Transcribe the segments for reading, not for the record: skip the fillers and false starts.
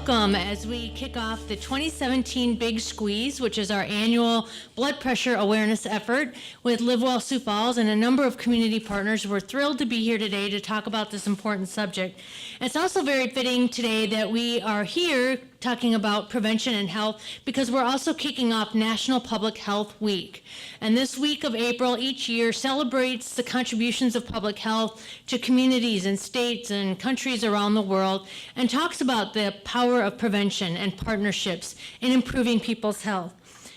welcome as we kick off the 2017 Big Squeeze, which is our annual blood pressure awareness effort with Live Well Sioux Falls and a number of community partners. We're thrilled to be here today to talk about this important subject. It's also very fitting today that we are here talking about prevention and health because we're also kicking off National Public Health Week. And this week of April each year celebrates the contributions of public health to communities and states and countries around the world and talks about the power of prevention and partnerships in improving people's health.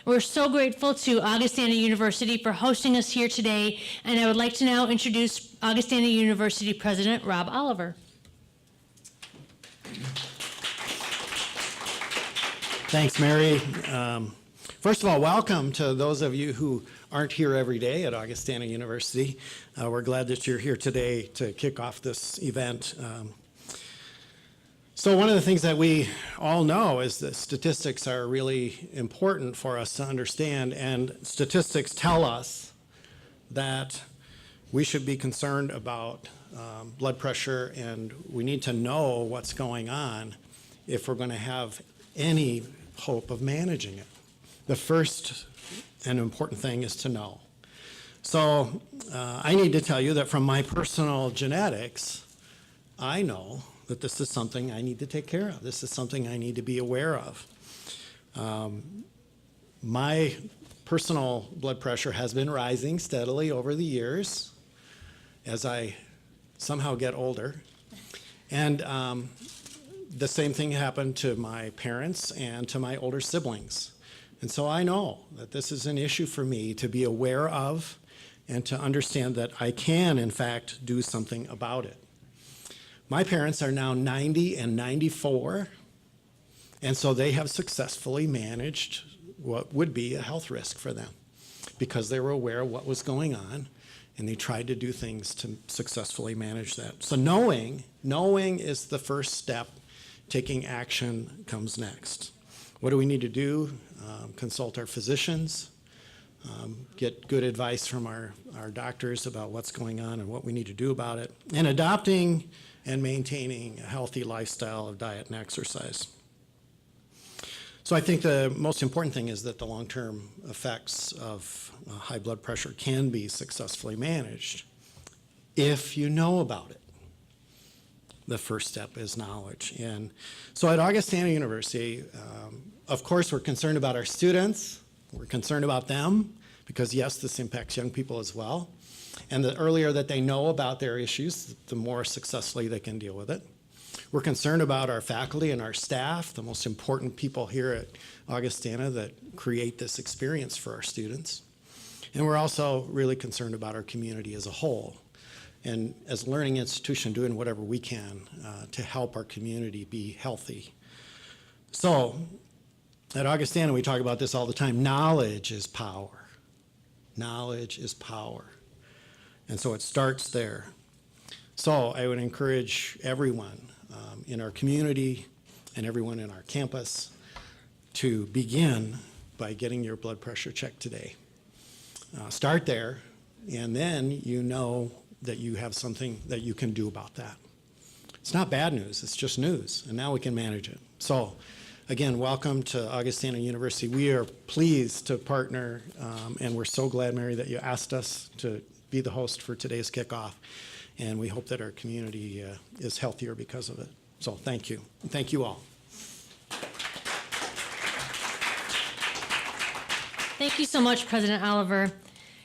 We're so grateful to Augustana University for hosting us here today, and I would like to now introduce Augustana University President Rob Oliver. Thanks, Mary. First of all, welcome to those of you who aren't here every day at Augustana University. We're glad that you're here today to kick off this event. So one of the things that we all know is that statistics are really important for us to understand, and statistics tell us that we should be concerned about blood pressure, and we need to know what's going on if we're going to have any hope of managing it. The first and important thing is to know. So I need to tell you that from my personal genetics, I know that this is something I need to take care of. This is something I need to be aware of. My personal blood pressure has been rising steadily over the years as I somehow get older. And the same thing happened to my parents and to my older siblings. And so I know that this is an issue for me to be aware of and to understand that I can, in fact, do something about it. My parents are now 90 and 94, and so they have successfully managed what would be a health risk for them because they were aware of what was going on, and they tried to do things to successfully manage that. So knowing is the first step. Taking action comes next. What do we need to do? Consult our physicians, get good advice from our doctors about what's going on and what we need to do about it, and adopting and maintaining a healthy lifestyle of diet and exercise. So I think the most important thing is that the long-term effects of high blood pressure can be successfully managed if you know about it. The first step is knowledge. And so at Augustana University, of course, we're concerned about our students. We're concerned about them because, yes, this impacts young people as well. And the earlier that they know about their issues, the more successfully they can deal with it. We're concerned about our faculty and our staff, the most important people here at Augustana that create this experience for our students. And we're also really concerned about our community as a whole. And as a learning institution, doing whatever we can to help our community be healthy. So at Augustana, we talk about this all the time. Knowledge is power. Knowledge is power. And so it starts there. So I would encourage everyone in our community and everyone in our campus to begin by getting your blood pressure checked today. Start there, and then you know that you have something that you can do about that. It's not bad news, it's just news, and now we can manage it. So, again, welcome to Augustana University. We are pleased to partner, and we're so glad, Mary, that you asked us to be the host for today's kickoff, and we hope that our community is healthier because of it. So thank you, and thank you all. Thank you so much, President Oliver.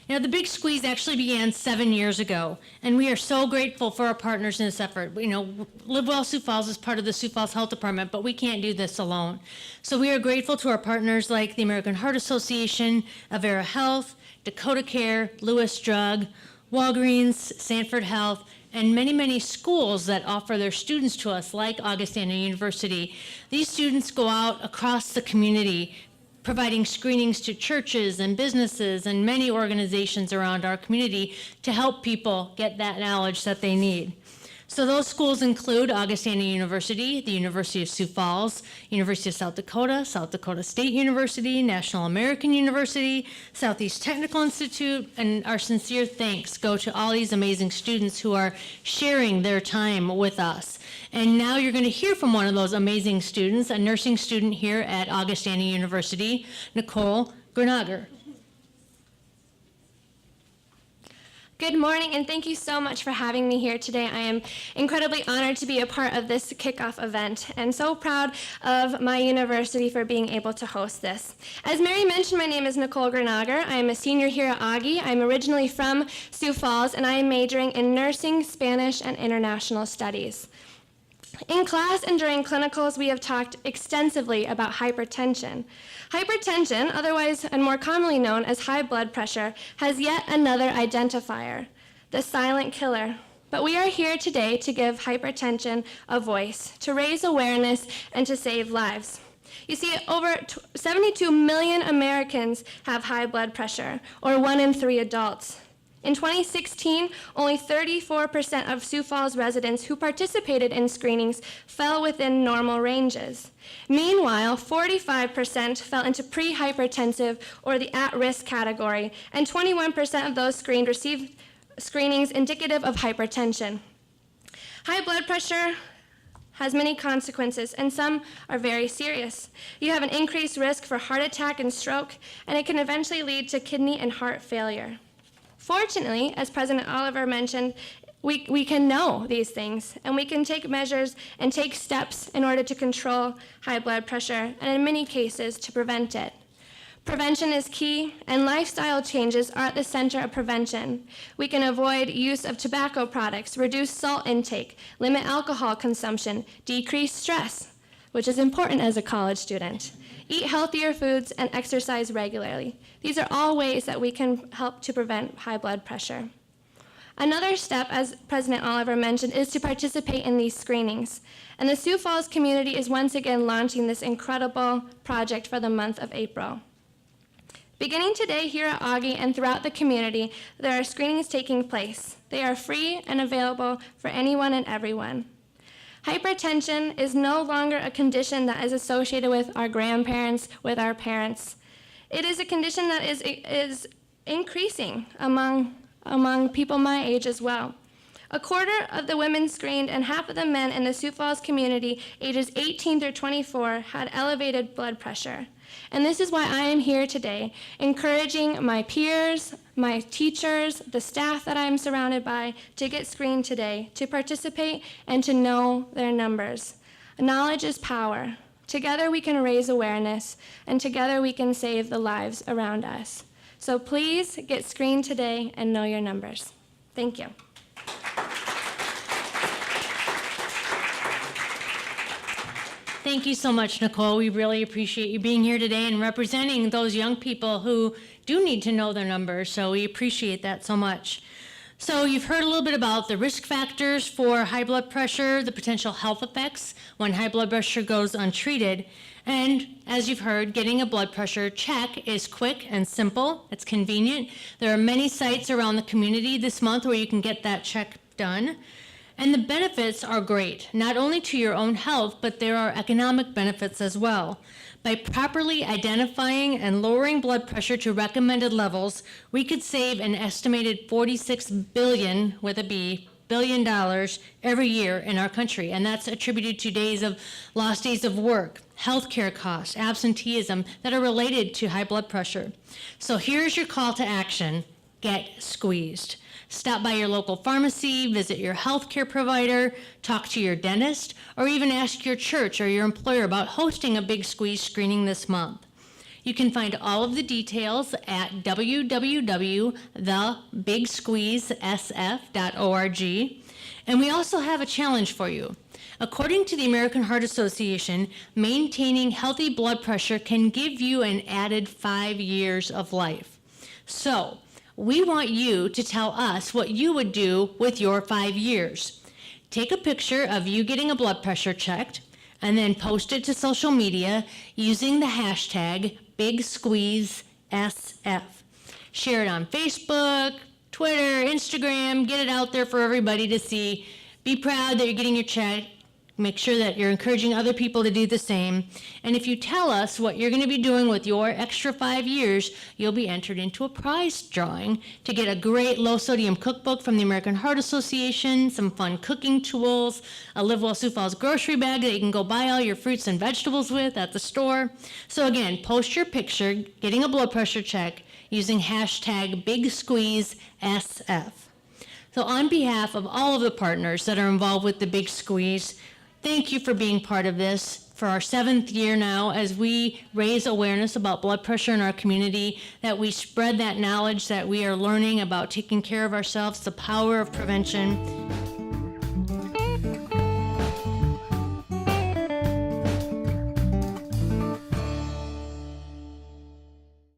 You know, the Big Squeeze actually began 7 years ago, and we are so grateful for our partners in this effort. You know, Live Well Sioux Falls is part of the Sioux Falls Health Department, but we can't do this alone. So we are grateful to our partners like the American Heart Association, Avera Health, Dakota Care, Lewis Drug, Walgreens, Sanford Health, and many, many schools that offer their students to us, like Augustana University. These students go out across the community, providing screenings to churches and businesses and many organizations around our community to help people get that knowledge that they need. So those schools include Augustana University, the University of Sioux Falls, University of South Dakota State University, National American University, Southeast Technical Institute, and our sincere thanks go to all these amazing students who are sharing their time with us. And now you're going to hear from one of those amazing students, a nursing student here at Augustana University, Nicole Grenager. Good morning, and thank you so much for having me here today. I am incredibly honored to be a part of this kickoff event, and so proud of my university for being able to host this. As Mary mentioned, my name is Nicole Grenager. I am a senior here at Augie. I'm originally from Sioux Falls, and I am majoring in nursing, Spanish, and international studies. In class and during clinicals, we have talked extensively about hypertension. Hypertension, otherwise and more commonly known as high blood pressure, has yet another identifier, the silent killer. But we are here today to give hypertension a voice, to raise awareness, and to save lives. You see, over 72 million Americans have high blood pressure, or 1 in 3 adults. In 2016, only 34% of Sioux Falls residents who participated in screenings fell within normal ranges. Meanwhile, 45% fell into pre-hypertensive or the at-risk category, and 21% of those screened received screenings indicative of hypertension. High blood pressure has many consequences, and some are very serious. You have an increased risk for heart attack and stroke, and it can eventually lead to kidney and heart failure. Fortunately, as President Oliver mentioned, we can know these things, and we can take measures and take steps in order to control high blood pressure, and in many cases, to prevent it. Prevention is key, and lifestyle changes are at the center of prevention. We can avoid use of tobacco products, reduce salt intake, limit alcohol consumption, decrease stress, which is important as a college student, eat healthier foods, and exercise regularly. These are all ways that we can help to prevent high blood pressure. Another step, as President Oliver mentioned, is to participate in these screenings. And the Sioux Falls community is once again launching this incredible project for the month of April. Beginning today here at Augie and throughout the community, there are screenings taking place. They are free and available for anyone and everyone. Hypertension is no longer a condition that is associated with our grandparents, with our parents. It is a condition that is increasing among people my age as well. A quarter of the women screened and half of the men in the Sioux Falls community, ages 18 through 24, had elevated blood pressure. And this is why I am here today, encouraging my peers, my teachers, the staff that I'm surrounded by, to get screened today, to participate, and to know their numbers. Knowledge is power. Together we can raise awareness, and together we can save the lives around us. So please get screened today and know your numbers. Thank you. Thank you so much, Nicole. We really appreciate you being here today and representing those young people who do need to know their numbers, so we appreciate that so much. So you've heard a little bit about the risk factors for high blood pressure, the potential health effects when high blood pressure goes untreated, and as you've heard, getting a blood pressure check is quick and simple. It's convenient. There are many sites around the community this month where you can get that check done. And the benefits are great, not only to your own health, but there are economic benefits as well. By properly identifying and lowering blood pressure to recommended levels, we could save an estimated $46 billion, with a B, $billion every year in our country. And that's attributed to lost days of work, healthcare costs, absenteeism that are related to high blood pressure. So here's your call to action: get squeezed. Stop by your local pharmacy, visit your healthcare provider, talk to your dentist, or even ask your church or your employer about hosting a Big Squeeze screening this month. You can find all of the details at www.thebigsqueezesf.org. And we also have a challenge for you. According to the American Heart Association, maintaining healthy blood pressure can give you an added 5 years of life. So, we want you to tell us what you would do with your 5 years. Take a picture of you getting a blood pressure checked and then post it to social media using the hashtag BigSqueezeSF. Share it on Facebook, Twitter, Instagram, get it out there for everybody to see. Be proud that you're getting your check. Make sure that you're encouraging other people to do the same. And if you tell us what you're going to be doing with your extra 5 years, you'll be entered into a prize drawing to get a great low-sodium cookbook from the American Heart Association, some fun cooking tools, a Live Well Sioux Falls grocery bag that you can go buy all your fruits and vegetables with at the store. So again, post your picture getting a blood pressure check using hashtag BigSqueezeSF. So on behalf of all of the partners that are involved with the Big Squeeze, thank you for being part of this for our 7th year now as we raise awareness about blood pressure in our community, that we spread that knowledge that we are learning about taking care of ourselves, the power of prevention.